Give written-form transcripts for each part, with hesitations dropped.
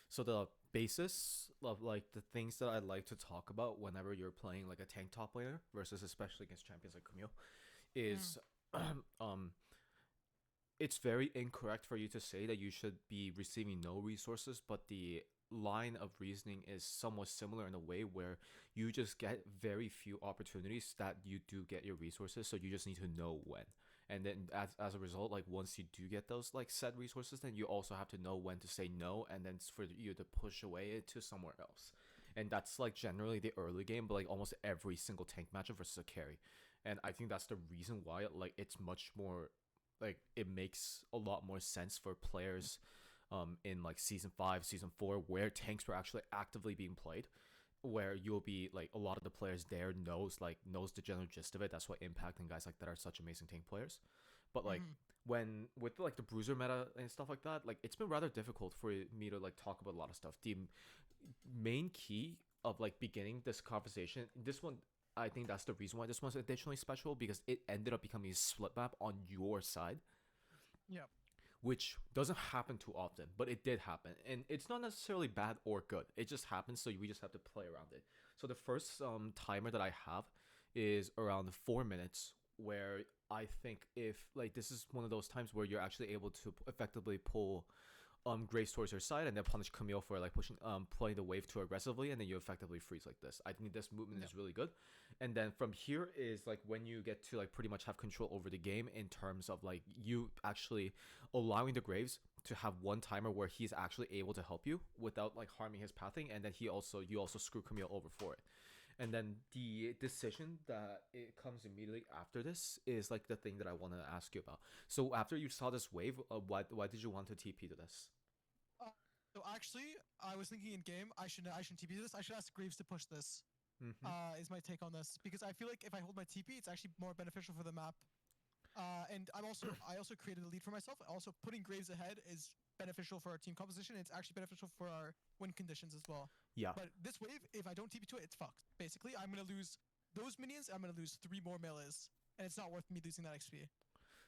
So the basis of like the things that I like to talk about whenever you're playing like a tank top laner versus especially against champions like Camille Mm. is um it's very incorrect for you to say that you should be receiving no resources, but the line of reasoning is somewhat similar in a way where you just get very few opportunities that you do get your resources, so you just need to know when. And then as a result, like once you do get those like set resources, then you also have to know when to say no and then for you to push away to somewhere else. And that's like generally the early game, but like almost every single tank matchup versus a carry. And I think that's the reason why like it's much more like it makes a lot more sense for players in like season 5 season 4 where tanks were actually actively being played, where you'll be like a lot of the players there knows the general gist of it. That's what Impact and guys like that are such amazing tank players. But like Hmm. when with like the bruiser meta and stuff like that, like it's been rather difficult for me to like talk about a lot of stuff. The main key of like beginning this conversation, this one, I think that's the reason why this one's additionally special, because it ended up becoming a split map on your side, Yeah. which doesn't happen too often, but it did happen. And it's not necessarily bad or good. It just happens, so we just have to play around it. So the first timer that I have is around 4 minutes, where I think if like this is one of those times where you're actually able to effectively pull Grace towards her side and then punish Camille for like pushing playing the wave too aggressively, and then you effectively freeze like this. I think this movement Yeah. is really good. And then from here is like when you get to like pretty much have control over the game in terms of like you actually allowing the Graves to have one timer where he's actually able to help you without like harming his pathing, and then you also screw Camille over for it. And then the decision that it comes immediately after this is like the thing that I want to ask you about. So after you saw this wave, why did you want to TP to this? Uh, so actually, I was thinking in game, I shouldn't TP this. I should ask Graves to push this. Mm-hmm. Is my take on this because I feel like if I hold my TP, it's actually more beneficial for the map. And I also created a lead for myself. Also, putting Graves ahead is beneficial for our team composition. It's actually beneficial for our win conditions as well. Yeah. But this wave, if I don't TP to it, it's fucked. Basically, I'm gonna lose those minions. I'm gonna lose 3 more melees, and it's not worth me losing that XP.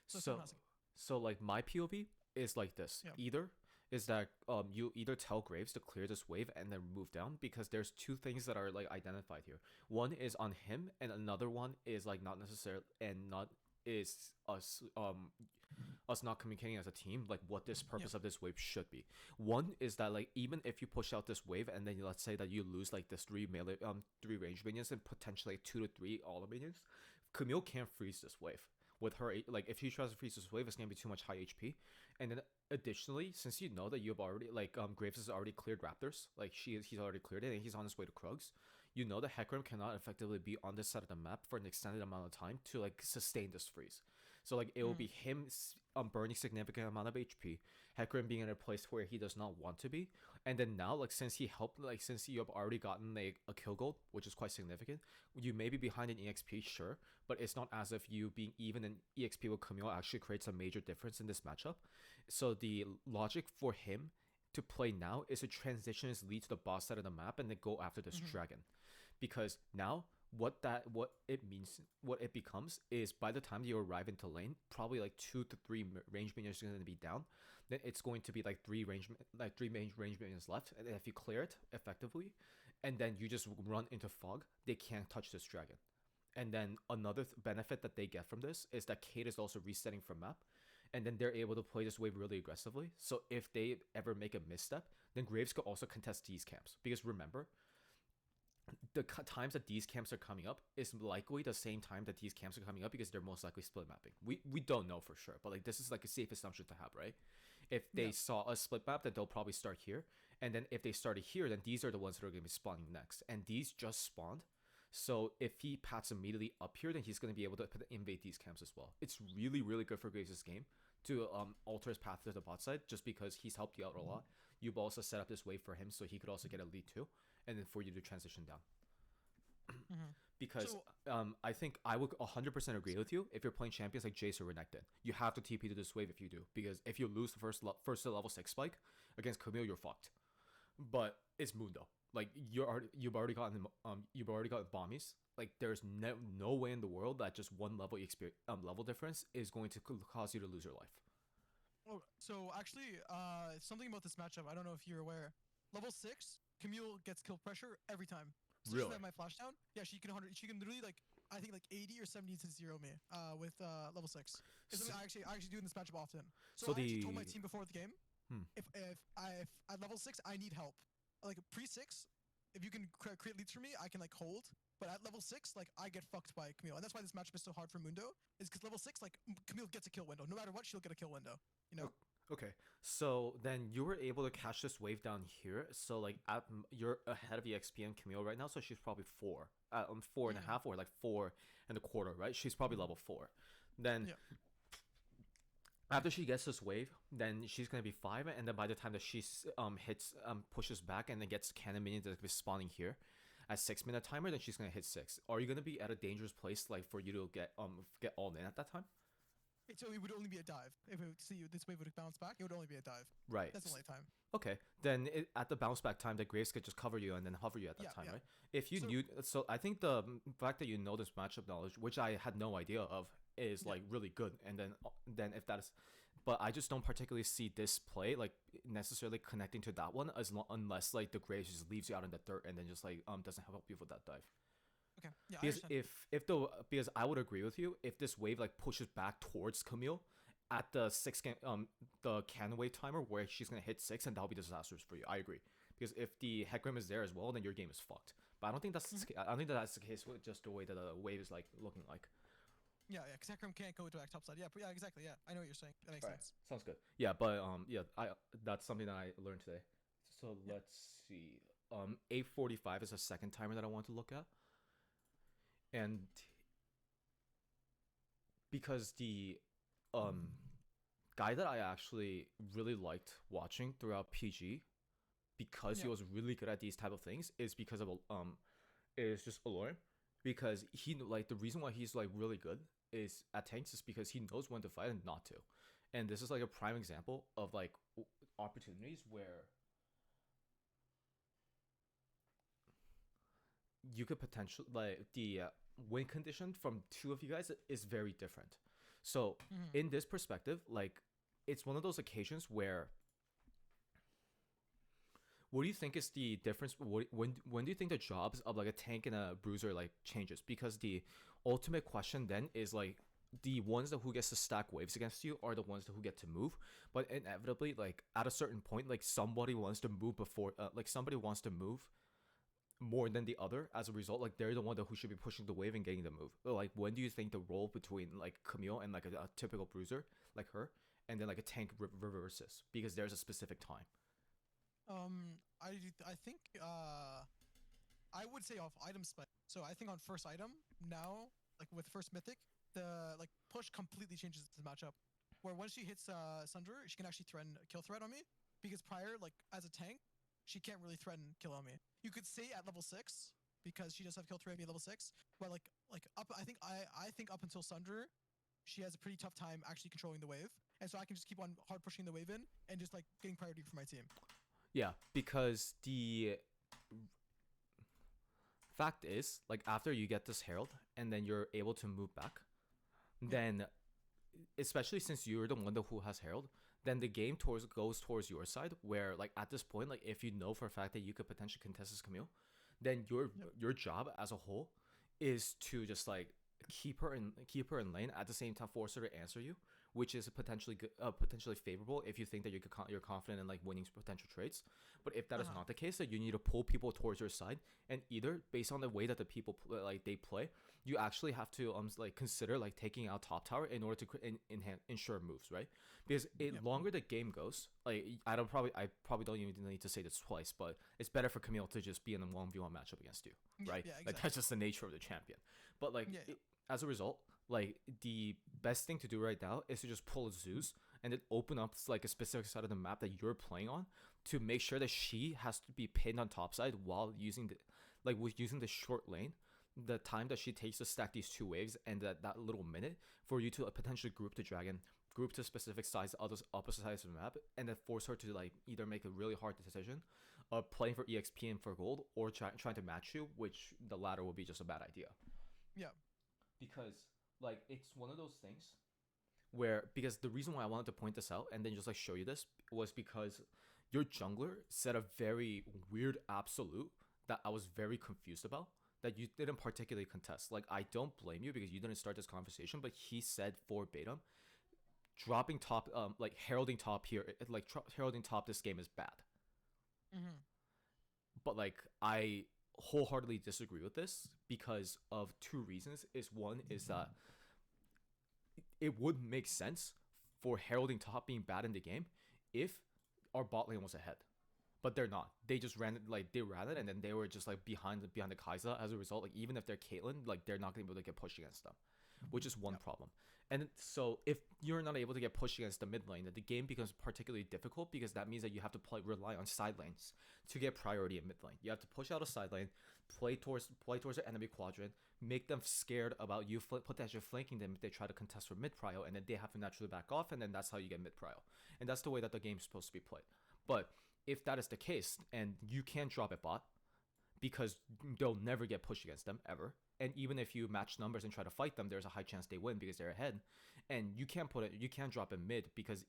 So someone has to. So like my POV is like this. Yeah. Either is that you either tell Graves to clear this wave and then move down, because there's two things that are like identified here. One is on him and another one is like not necessarily and not is us not communicating as a team like what this Yeah. purpose of this wave should be. One is that like even if you push out this wave and then let's say that you lose like this three range minions and potentially 2 to 3 all minions, Camille can't freeze this wave with her. Like if he tries to freeze this wave, it's gonna be too much high HP. And then additionally, since you know that you've already like Graves has already cleared Raptors, like he's already cleared it and he's on his way to Krugs, you know that Hecarim cannot effectively be on this side of the map for an extended amount of time to like sustain this freeze. So like it will be Mm. him burning significant amount of HP, Hecarim being in a place where he does not want to be, and then now like since you have already gotten like a kill gold, which is quite significant, you may be behind in EXP, sure, but it's not as if you being even in EXP with Camille actually creates a major difference in this matchup. So the logic for him to play now is to transition his lead to the boss side of the map and then go after this Mm-hmm. dragon, because now what it becomes is by the time you arrive into lane, probably like 2 to 3 range minions are going to be down. Then it's going to be like three range minions left, and if you clear it effectively, and then you just run into fog, they can't touch this dragon. And then another benefit that they get from this is that Kate is also resetting from map, and then they're able to play this wave really aggressively. So if they ever make a misstep, then Graves could also contest these camps. Because remember, the times that these camps are coming up is likely the same time that these camps are coming up, because they're most likely split mapping. We don't know for sure, but like this is like a safe assumption to have, right? If they Yeah. saw a split map, then they'll probably start here, and then if they started here, then these are the ones that are going to be spawning next, and these just spawned. So if he pats immediately up here, then he's going to be able to invade these camps as well. It's really, really good for Graves' game to alter his path to the bot side, just because he's helped you out a lot. You've also set up this wave for him so he could also get a lead too, and then for you to transition down. Mm-hmm. Because So I think I would 100% agree with you if you're playing champions like Jace or Renekton. You have to TP to this wave if you do, because if you lose the first to level 6 spike against Camille, you're fucked. But it's Mundo. Like you've already gotten bombies. Like there's no way in the world that just one level level difference is going to cause you to lose your life. so actually, something about this matchup. I don't know if you're aware. Level 6, Camille gets kill pressure every time. So just Really? have my flash down. Yeah, she can 100. She can literally like I think like 80 or 70 to zero me with level 6. It's So, something I actually do in this matchup often. So so I actually told my the team before the game hmm. if at level 6 I need help. Like pre 6, if you can create leads for me, I can like hold. But at level 6, like I get fucked by Camille, and that's why this matchup is so hard for Mundo. Is because level 6, like Camille gets a kill window. No matter what, she'll get a kill window. You know? Okay, so then you were able to catch this wave down here. So like you're ahead of EXP and Camille right now. So she's probably four, four and a Mm. half, or like 4.25, right? She's probably level four. Then Yeah. after she gets this wave, then she's gonna be five, and then by the time that she hits pushes back and then gets cannon minions that's spawning here at 6 minute timer, then she's gonna hit six. Are you gonna be at a dangerous place like for you to get all in at that time? So it would only be a dive. If it would see you, this wave would bounce back. It would only be a dive. Right. That's the only time. Okay, then at the bounce back time, the Graves could just cover you and then hover you at that Yeah, time, yeah. right? If you So knew, so I think the fact that you know this matchup knowledge, which I had no idea of, is yeah, like really good. And then if that is, but I just don't particularly see this play like necessarily connecting to that one unless like the Graves just leaves you out in the dirt and then just like doesn't help you for that dive. okay. Yeah, I Because understand. because I would agree with you if this wave like pushes back towards Camille at the the cannon wave timer where she's gonna hit six, and that'll be disastrous for you. I agree, because if the Hecarim is there as well, then your game is fucked. But I don't think Mhm. I don't think that's the case with just the way that the wave is like looking like. Yeah, yeah. Because Hecarim can't go direct top side. Yeah, but yeah, exactly. Yeah, I know what you're saying. That makes All right, sense. sounds good. Yeah, but yeah, I that's something that I learned today. So Yeah. let's see. 8:45 is a second timer that I want to look at, and because the um guy that I actually really liked watching throughout PG because he Yeah. was really good at these type of things is because of is just Aloy, because he like the reason why he's like really good is at tanks is because he knows when to fight and not to, and this is like a prime example of like opportunities where you could potentially like the win condition from two of you guys is very different. So Mm-hmm. in this perspective, like it's one of those occasions where what do you think is the difference? When do you think the jobs of like a tank and a bruiser like changes? Because the ultimate question then is like the ones that who gets to stack waves against you are the ones that who get to move. But inevitably, like at a certain point, like somebody wants to move before, like somebody wants to move more than the other. As a result, like they're the one that who should be pushing the wave and getting the move. So, like when do you think the role between like Camille and like a typical bruiser like her, and then like a tank reverses because there's a specific time. I think I would say off item spec. So I think on first item now, like with first mythic, the like push completely changes the matchup. Where when she hits Sundra, she can actually threaten kill threat on me. Because prior, like as a tank, she can't really threaten kill on me. You could say at level 6 because she does have kill threat at level 6, but like up I think up until Sundra, she has a pretty tough time actually controlling the wave. And so I can just keep on hard pushing the wave in and just like getting priority for my team. Yeah, because the fact is, like after you get this herald and then you're able to move back, Yeah. then especially since you're the one who has herald, then the game goes towards your side. Where like at this point, like if you know for a fact that you could potentially contest this Camille, then Yep. your job as a whole is to just like keep her in lane at the same time force her to answer you, which is potentially good, potentially favorable if you think that you're confident in like winning potential trades. But if that is Uh-huh. not the case, then you need to pull people towards your side, and either based on the way that the people like they play, you actually have to like consider like taking out top tower in order to ensure moves, right? Because Yep. longer the game goes, like I probably don't even need to say this twice, but it's better for Camille to just be in a 1v1 matchup against you, Yeah, right? yeah, Like exactly. that's just the nature of the champion. But like Yeah, yeah. as a result, like the best thing to do right now is to just pull a Zeus and then open up like a specific side of the map that you're playing on to make sure that she has to be pinned on top side while using the like with using the short lane, the time that she takes to stack these two waves and that little minute for you to potentially group the dragon, group to specific sides, other opposite sides of the map, and then force her to like either make a really hard decision of playing for exp and for gold, or trying to match you, which the latter will be just a bad idea. Yeah. Because like it's one of those things where, because the reason why I wanted to point this out and then just like show you this was because your jungler said a very weird absolute that I was very confused about, that you didn't particularly contest. Like, I don't blame you because you didn't start this conversation, but he said for Beta, dropping top, like heralding top here, like heralding top this game is bad. Mm-hmm. But like, I wholeheartedly disagree with this because of two reasons. Is one is that it would make sense for heralding top being bad in the game if our bot lane was ahead. But they're not. They just ran it, like they ran it, and then they were just like behind the Kai'Sa. As a result, like even if they're Caitlyn, like they're not gonna be able to get pushed against them, which is one problem. And so if you're not able to get pushed against the mid lane, then the game becomes particularly difficult because that means that you have to rely on side lanes to get priority in mid lane. You have to push out a side lane, play towards the enemy quadrant, make them scared about you, potentially flanking them if they try to contest for mid prio, and then they have to naturally back off, and then that's how you get mid prio. And that's the way that the game's supposed to be played. But if that is the case, and you can't drop a bot because they'll never get pushed against them ever, and even if you match numbers and try to fight them, there's a high chance they win because they're ahead. And you can't drop in mid because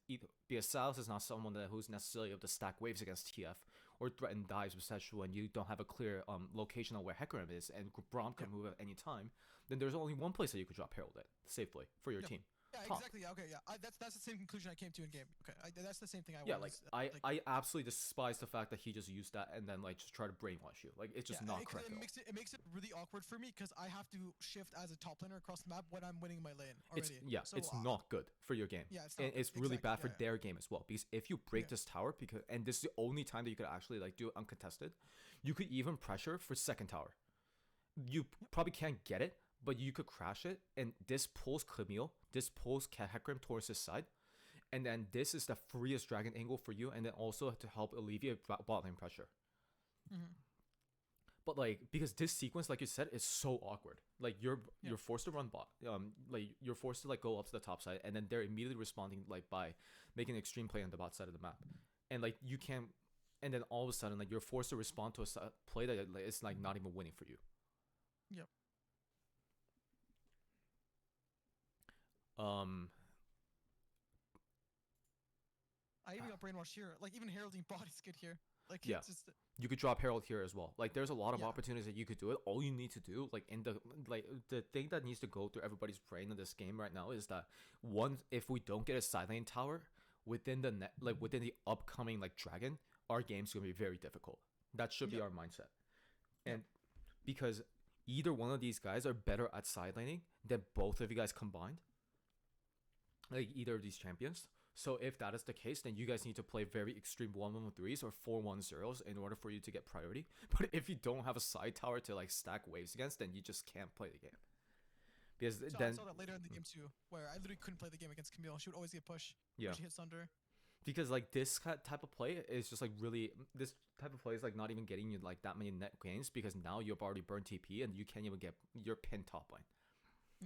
Silas is not someone who's necessarily able to stack waves against TF or threaten dives, especially when you don't have a clear location on where Hecarim is and Braum can move at any time. Then there's only one place that you could drop Herald at safely for your team. Yeah, Top. exactly. Okay, yeah. That's the same conclusion I came to in game. Okay, that's the same thing I was. Yeah, I absolutely despise the fact that he just used that and then like just try to brainwash you. Like it's just not correct. It makes it really awkward for me because I have to shift as a top laner across the map when I'm winning my lane already. It's not good for your game. Yeah, it's really bad for their game as well because if you break this tower, and this is the only time that you could actually like do it uncontested, you could even pressure for second tower. You probably can't get it, but you could crash it, and this pulls Camille, this pulls Hecarim towards his side, and then this is the freest dragon angle for you, and then also to help alleviate bot lane pressure. Mm-hmm. But like, because this sequence, like you said, is so awkward. Like you're forced to run bot, like you're forced to like go up to the top side, and then they're immediately responding like by making an extreme play on the bot side of the map, and like you can't, and then all of a sudden like you're forced to respond to a play that like, it's like not even winning for you. Yep. I even got brainwashed here. Like even heralding bot is good here. Like it's just you could drop Herald here as well. Like there's a lot of opportunities that you could do it. All you need to do, like in the thing that needs to go through everybody's brain in this game right now is that if we don't get a side lane tower within within the upcoming like dragon, our game's gonna be very difficult. That should be our mindset. And because either one of these guys are better at side laning than both of you guys combined. Like either of these champions. So if that is the case, then you guys need to play very extreme 1-1-3s or 4-1-0s in order for you to get priority. But if you don't have a side tower to like stack waves against, then you just can't play the game. Because I saw that later in the game too, where I literally couldn't play the game against Camille. She would always get pushed. Yeah. She hits under. Because like this type of play is just like really, this type of play is like not even getting you like that many net gains because now you've already burned TP and you can't even get your pin top lane.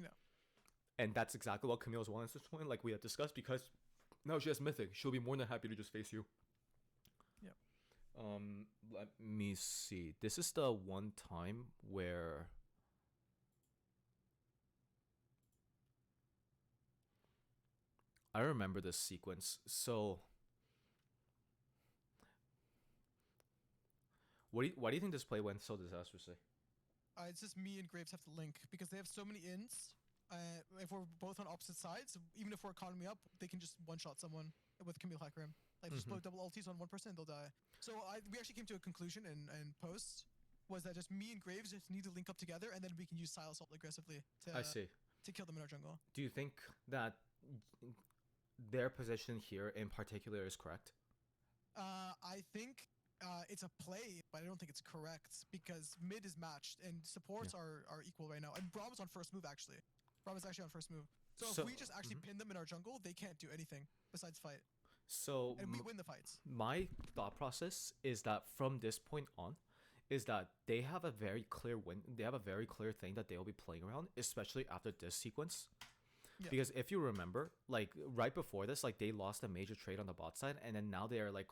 No. And that's exactly what Camille's wants at this point, like we had discussed, because now she has Mythic. She'll be more than happy to just face you. Yep. Let me see. This is the one time where I remember this sequence. So why do you think this play went so disastrously? It's just me and Graves have to link because they have so many ins. If we're both on opposite sides, even if we're economy up, they can just one-shot someone with Camille Hecarim. Like just blow double ultis on one person and they'll die. So we actually came to a conclusion in post was that just me and Graves just need to link up together and then we can use Silas ult aggressively to kill them in our jungle. Do you think that their position here in particular is correct? I think it's a play, but I don't think it's correct because mid is matched and supports are equal right now. And Braum is on first move actually. Braum is actually on first move. So if we just actually pin them in our jungle, they can't do anything besides fight. So and we win the fights. My thought process is that from this point on, is that they have a very clear win. They have a very clear thing that they'll be playing around, especially after this sequence. Yeah. Because if you remember, like right before this, like they lost a major trade on the bot side, and then now they are like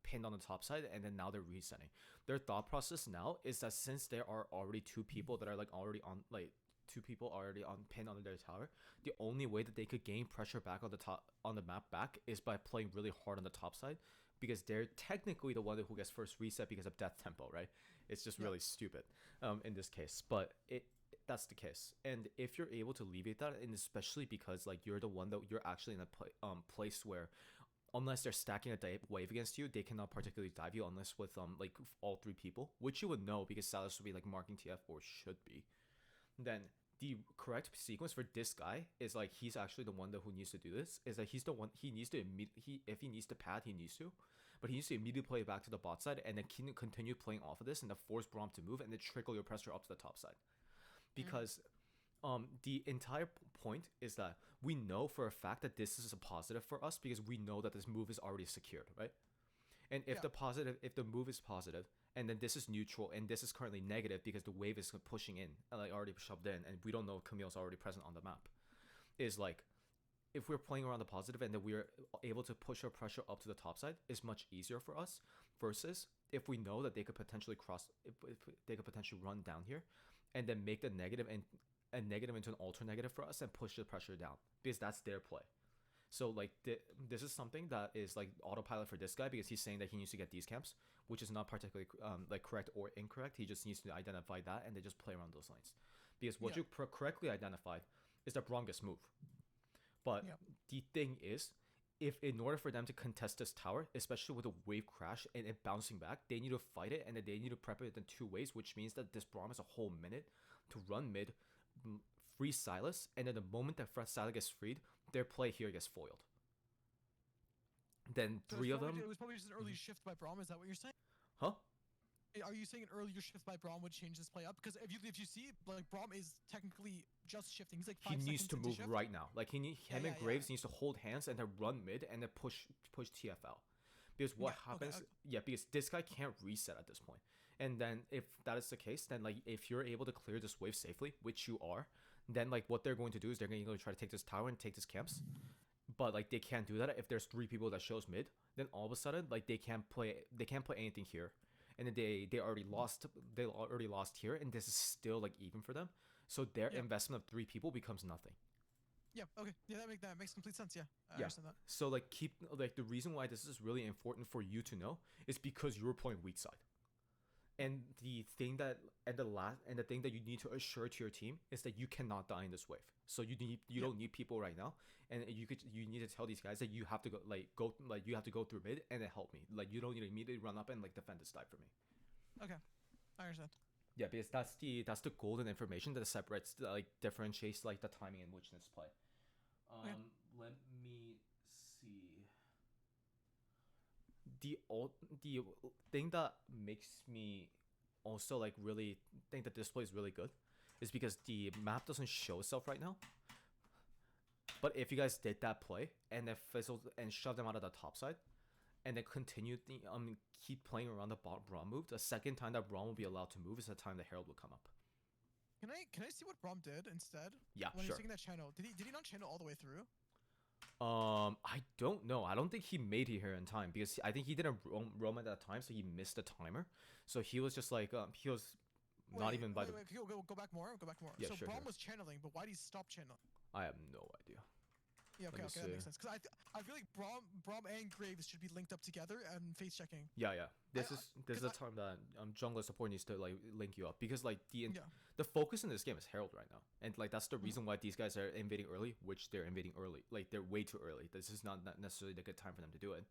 pinned on the top side, and then now they're resetting. Their thought process now is that since there are already two people that are like already on pinned under their tower, the only way that they could gain pressure back on the map back is by playing really hard on the top side, because they're technically the one who gets first reset because of death tempo, right? It's just really stupid in this case, but that's the case. And if you're able to alleviate that, and especially because like you're the one that you're actually in a place where unless they're stacking a wave against you, they cannot particularly dive you unless with like all three people, which you would know because Salas would be like marking TF or should be. Then the correct sequence for this guy is like he's actually the one that who needs to do this. Is that he's the one he needs to if he needs to pad he needs to, but he needs to immediately play it back to the bot side and then continue playing off of this and then force Braum to move and then trickle your pressure up to the top side, because the entire point is that we know for a fact that this is a positive for us because we know that this move is already secured, right? And if if the move is positive, and then this is neutral, and this is currently negative because the wave is pushing in, like already shoved in, and we don't know if Camille's already present on the map, is like, if we're playing around the positive and then we're able to push our pressure up to the top side, is much easier for us versus if we know that they could potentially if they could potentially run down here, and then make the negative and a negative into an alter negative for us and push the pressure down because that's their play. So like this is something that is like autopilot for this guy because he's saying that he needs to get these camps, which is not particularly like correct or incorrect. He just needs to identify that and then just play around those lanes, because what you correctly identified is that Braum gets moved. But the thing is, if in order for them to contest this tower, especially with a wave crash and it bouncing back, they need to fight it and then they need to prep it in 2 ways, which means that this Braum has a whole minute to run mid, free Silas, and then the moment that Silas gets freed, their play here gets foiled. Then so three of them. It was probably just an early shift by Braum. Is that what you're saying? Huh? Are you saying an earlier shift by Braum would change this play up? Because if you see, like Braum is technically just shifting. He's like 5 he needs seconds to move shift. right now. Like him and Graves needs to hold hands and then run mid and then push TFL. Because what happens? Okay. Because this guy can't reset at this point. And then if that is the case, then like if you're able to clear this wave safely, which you are, then like what they're going to do is they're going to try to take this tower and take this camps. But like they can't do that if there's 3 people that shows mid. Then all of a sudden like they can't play anything here, and then they already lost here, and this is still like even for them. So their investment of 3 people becomes nothing. Yeah. Okay. Yeah, that makes complete sense. Yeah. I understand that. So like the reason why this is really important for you to know is because you're playing weak side. And the thing that the thing that you need to assure to your team is that you cannot die in this wave. So you don't need people right now, and you need to tell these guys that you have to you have to go through mid and then help me. Like you don't need to immediately run up and like defend this dive for me. Okay, I understand. Yeah, because that's the golden information that separates differentiates like the timing in which this play. Let me see. The thing that makes me also like really think that this play is really good is because the map doesn't show itself right now. But if you guys did that play and then fizzled and shoved them out of the top side, and then continued keep playing around the Braum move, the second time that Braum will be allowed to move is the time the Herald will come up. Can I see what Braum did instead? Yeah, when sure. He's taking that channel, did he not channel all the way through? I don't know. I don't think he made it here in time because I think he didn't roam at that time, so he missed the timer. So he was just like he was not even by the. Go back more. Yeah, so sure, Braum was channeling, but why did he stop channeling? I have no idea. Yeah, okay, that makes sense. Because I feel like Braum and Graves should be linked up together and face checking. Yeah. This is the time that jungler support needs to like link you up, because like the focus in this game is Herald right now, and like that's the reason why these guys are invading early, which they're invading early. Like they're way too early. This is not necessarily the good time for them to do it.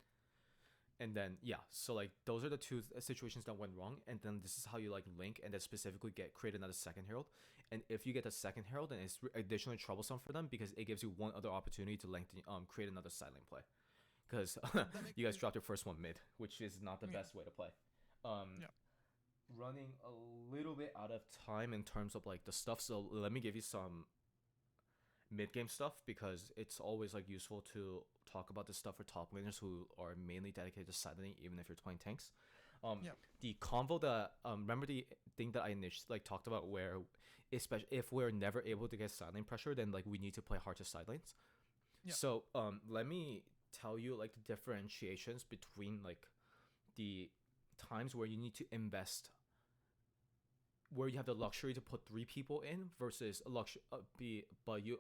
And then so like those are the 2 situations that went wrong, and then this is how you like link and then specifically create another second Herald. And if you get the second Herald, then it's additionally troublesome for them because it gives you one other opportunity to create another side lane play, because you guys dropped your first one mid, which is not the best way to play. Running a little bit out of time in terms of like the stuff, so let me give you some mid game stuff because it's always like useful to talk about this stuff for top laners who are mainly dedicated to side laning, even if you're playing tanks. The convo that remember the thing that I initially like talked about, where especially if we're never able to get side lane pressure, then like we need to play hard to side lanes. So let me tell you like the differentiations between like the times where you need to invest, where you have the luxury to put 3 people in versus a luxury but you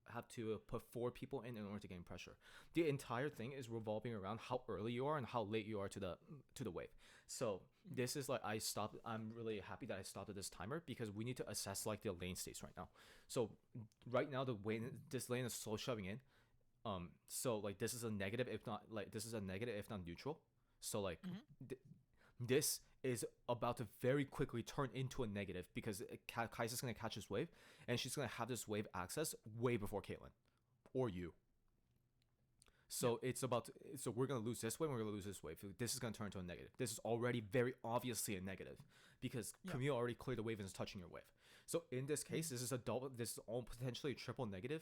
have to put 4 people in order to gain pressure. The entire thing is revolving around how early you are and how late you are to the wave. So this is like I stopped. I'm really happy that I stopped at this timer because we need to assess like the lane states right now. So right now this lane is slow shoving in. So like this is a negative if not like this is a negative if not neutral. So like this is about to very quickly turn into a negative because Kaisa's gonna catch this wave and she's gonna have this wave access way before Caitlyn or you. So it's about to, so we're gonna lose this wave. We're gonna lose this wave. This is gonna turn into a negative. This is already very obviously a negative because Camille already cleared the wave and is touching your wave. So in this case, this is a double. This is all potentially a triple negative,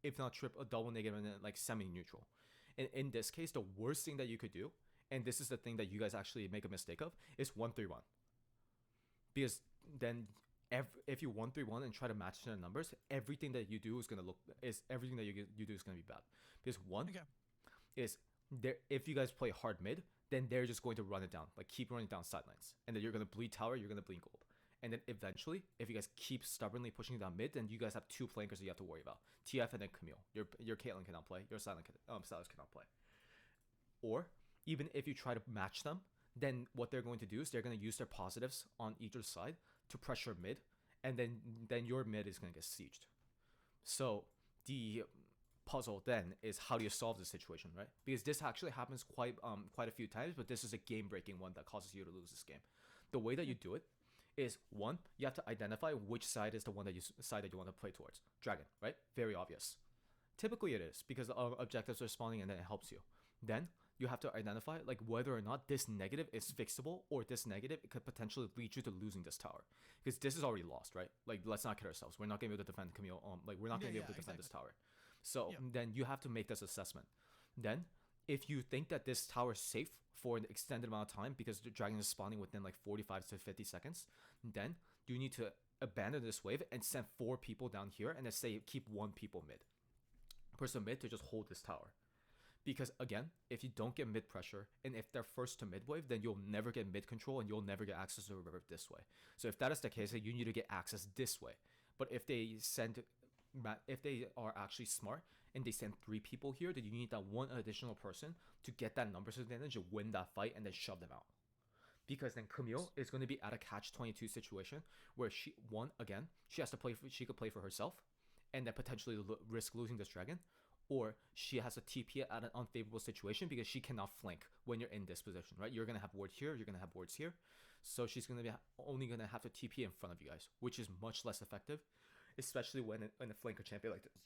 if not a double negative and then like semi-neutral. And in this case, the worst thing that you could do, and this is the thing that you guys actually make a mistake of, is 1-3-1. Because then if you 1-3-1 and try to match their numbers, everything that you do is gonna everything that you do is gonna be bad. Because is there if you guys play hard mid, then they're just going to run it down, like keep running down sidelines, and then you're gonna bleed tower, you're gonna bleed gold, and then eventually, if you guys keep stubbornly pushing down mid, then you guys have 2 flankers that you have to worry about: TF and then Camille. Your Caitlyn cannot play. Your Silas cannot play. Or even if you try to match them, then what they're going to do is they're going to use their positives on either side to pressure mid, and then your mid is going to get sieged. So the puzzle then is how do you solve this situation, right? Because this actually happens quite a few times, but this is a game breaking one that causes you to lose this game. The way that you do it is, one, you have to identify which side is the one that you want to play towards. Dragon, right? Very obvious. Typically it is because objectives are spawning and then it helps you. Then you have to identify like whether or not this negative is fixable or this negative it could potentially lead you to losing this tower, because this is already lost, right? Like let's not kid ourselves. We're not gonna be able to defend Camille. Like we're not gonna be able to defend this tower. So then you have to make this assessment. Then if you think that this tower is safe for an extended amount of time because the dragon is spawning within like 45 to 50 seconds, then you need to abandon this wave and send 4 people down here and then say keep 1 people mid to just hold this tower. Because again, if you don't get mid pressure and if they're first to mid wave, then you'll never get mid control and you'll never get access to the river this way. So if that is the case, then you need to get access this way. But if they are actually smart and they send 3 people here, then you need that 1 additional person to get that numbers advantage, to win that fight, and then shove them out. Because then Camille is going to be at a catch-22 situation where she could play for herself and then potentially risk losing this dragon, or she has a TP at an unfavorable situation because she cannot flank when you're in this position, right? You're going to have wards here, you're going to have wards here. So she's going to be only going to have to TP in front of you guys, which is much less effective, especially when in a flanker champion like this.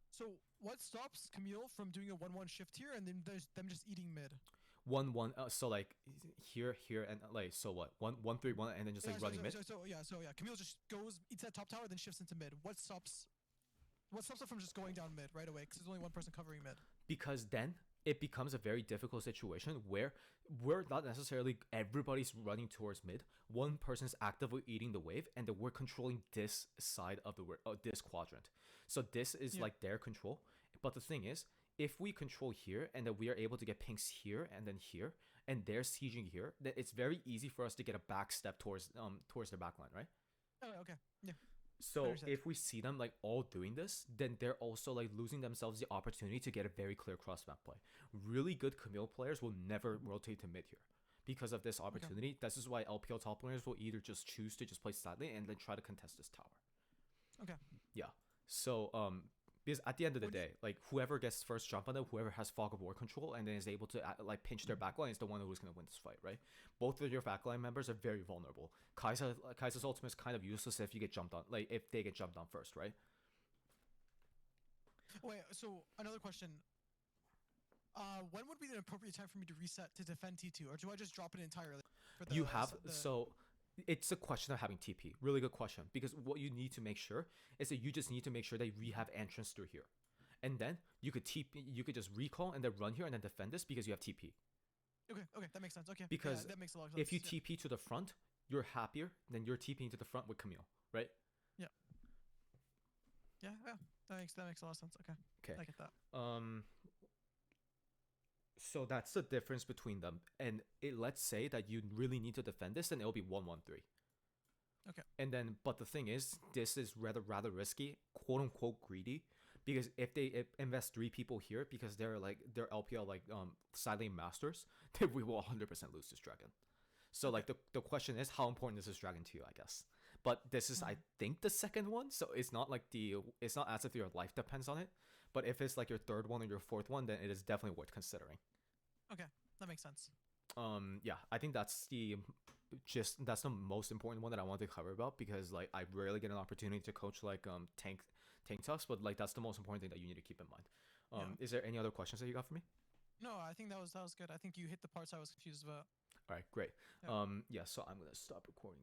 So what stops Camille from doing a 1-1 shift here and then there's them just eating mid? 1-1, so like here, and like, so what? 1-1-3-1 and then just like running mid? So Camille just eats that top tower, then shifts into mid. What stops her from just going down mid right away? Because there's only 1 person covering mid. Because then it becomes a very difficult situation where we're not necessarily everybody's running towards mid. 1 person's actively eating the wave, and then we're controlling this side of this quadrant. So this is like their control. But the thing is, if we control here and then we are able to get pinks here and then here, and they're sieging here, then it's very easy for us to get a back step towards their backline, right? Oh, okay. Yeah. So if we see them like all doing this, then they're also like losing themselves the opportunity to get a very clear cross map play. Really good Camille players will never rotate to mid here because of this opportunity. Okay. This is why LPL top laners will either just choose to just play sidely and then try to contest this tower. Okay. Yeah. So because at the end of the day, like whoever gets first jump on them, whoever has fog of war control and then is able to like pinch their backline is the one who's going to win this fight, right? Both of your backline members are very vulnerable. Kaisa's ultimate is kind of useless if you get jumped on, like if they get jumped on first, right? Wait, so another question. When would be the appropriate time for me to reset to defend T2, or do I just drop it entirely? So it's a question of having TP. Really good question. Because what you need to make sure is that you just need to make sure that we have entrance through here. And then you could just recall and then run here and then defend this because you have TP. Okay, that makes sense. Okay. Because that makes a lot of sense. If you TP to the front, you're happier than you're TPing to the front with Camille, right? Yeah. Yeah. That makes a lot of sense. Okay. I get that. So that's the difference between them. And let's say that you really need to defend this, then it'll be 1-1-3. Okay. And then, but the thing is, this is rather risky, quote unquote greedy, because if they invest 3 people here because they're LPL side lane masters, then we will 100% lose this dragon. So Okay. like the question is, how important is this dragon to you? I guess. But this is, I think, the second one, so it's not like it's not as if your life depends on it. But if it's like your third one or your fourth one, then it is definitely worth considering. Okay. That makes sense. Yeah, I think that's the most important one that I want to cover about, because like I rarely get an opportunity to coach like tank tops, but like that's the most important thing that you need to keep in mind. Yeah. Is there any other questions that you got for me? No, I think that was good. I think you hit the parts I was confused about. All right, great. Yeah. Yeah, so I'm gonna stop recording